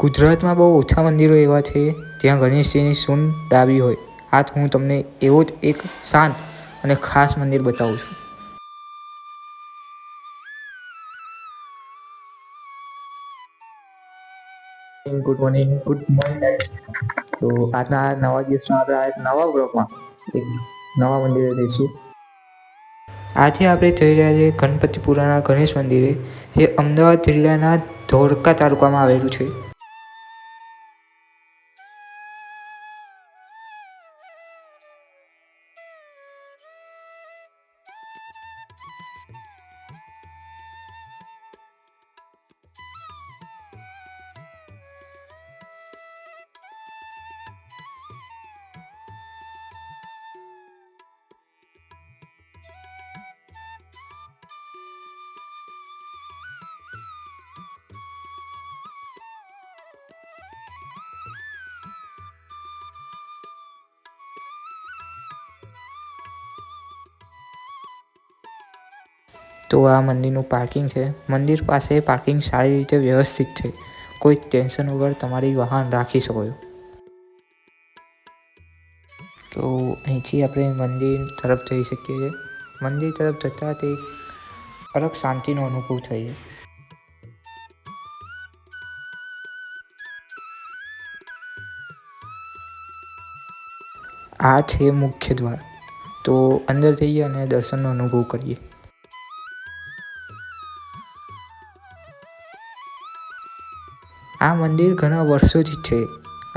ગુજરાતમાં બહુ ઓછા મંદિરો એવા છે જ્યાં ગણેશજીની સૂંઢ ડાબી હોય. આજ હું તમને એવો જ એક શાંત અને ખાસ મંદિર બતાવું છું. Good morning, good morning. તો આજના નવા દિવસમાં આપણે નવા બ્લોગમાં એક નવા મંદિરે જઈશું. આજે આપણે જઈ રહ્યા છીએ ગણપતિપુરાના ગણેશ મંદિરે, જે અમદાવાદ જિલ્લાના ધોળકા તાલુકામાં આવેલું છે. તો આ મંદિરનું પાર્કિંગ છે. મંદિર પાસે પાર્કિંગ સારી રીતે વ્યવસ્થિત છે. કોઈ ટેન્શન વગર તમારી વાહન રાખી શકો છો. તો અહીંથી આપણે મંદિર તરફ જઈ શકીએ છીએ. મંદિર તરફ જતાં તે અલગ શાંતિનો અનુભવ થાય છે. આ છે મુખ્ય દ્વાર. તો અંદર જઈએ અને દર્શનનો અનુભવ કરીએ. આ મંદિર ઘણા વર્ષોથી છે.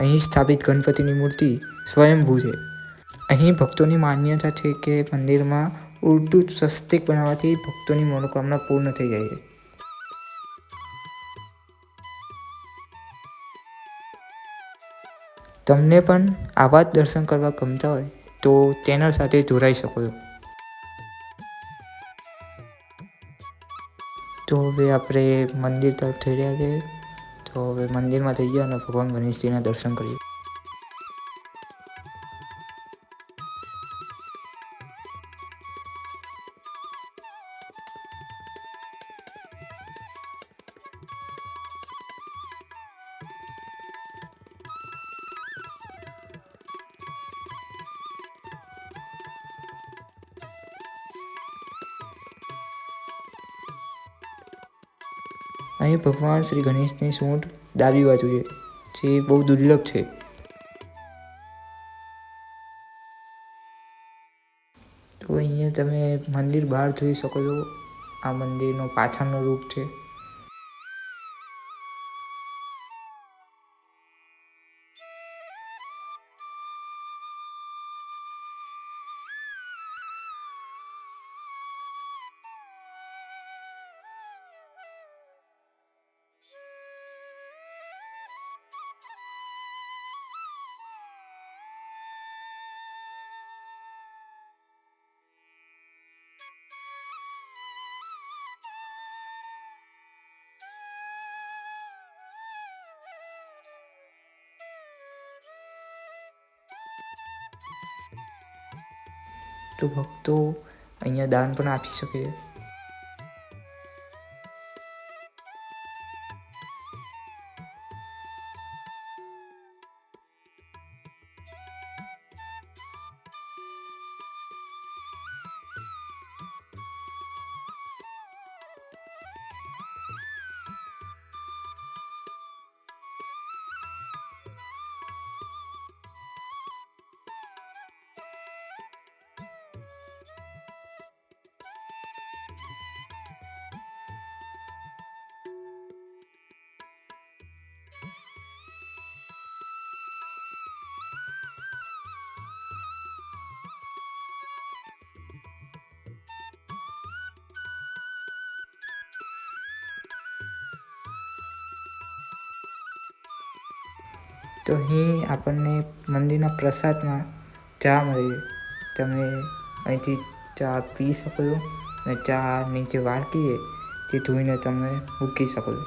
અહીં સ્થાપિત ગણપતિની મૂર્તિ સ્વયંભૂ છે. અહીં ભક્તોની માન્યતા છે કે મંદિરમાં ઉલટું સ્વસ્તિક બનાવવાથી ભક્તોની મનોકામના પૂર્ણ થઈ જાય છે. તમને પણ આવા જ દર્શન કરવા ગમતા હોય તો ચેનલ સાથે જોડાઈ શકો છો. તો હવે આપણે મંદિર તરફ જઈ રહ્યા છીએ. તો હવે મંદિરમાં જઈએ અને ભગવાન ગણેશજીના દર્શન કરીએ. અહીં ભગવાન શ્રી ગણેશની સૂંઢ ડાબી બાજુ છે, જે બહુ દુર્લભ છે. તો અહીંયા તમે મંદિર બહાર જોઈ શકો છો. આ મંદિરનો પાછળનો રૂપ છે. તો ભક્તો અહીંયા દાન પણ આપી શકે છે. તો અહીં આપણને મંદિરના પ્રસાદમાં ચા મળે છે. તમે અહીંથી ચા પી શકો છો અને ચા નીચે વાટકીએ તે ધોઈને તમે મૂકી શકો છો.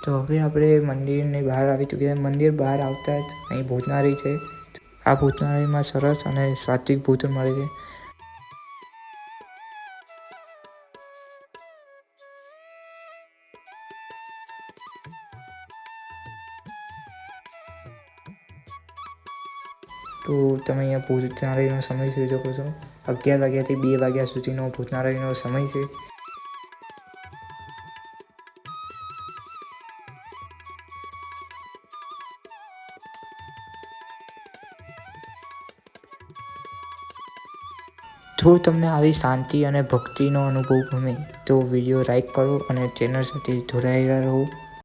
તો હવે આપણે મંદિરની બહાર આવી ચૂક્યા. મંદિર બહાર આવતા જ અહીં ભોજનાલય છે. આ ભોજનાલયમાં સરસ અને સાત્વિક ભોજન મળે છે. તો તમે અહીંયા ભોજનાલયનો સમય જોઈ શકો છો. 11 વાગ્યાથી 2 વાગ્યા સુધીનો ભોજનાલયનો સમય છે. જો તમને આવી શાંતિ અને ભક્તિનો અનુભવ ગમે તો વિડીયો લાઈક કરો અને ચેનલ સાથે જોડાયેલા રહો.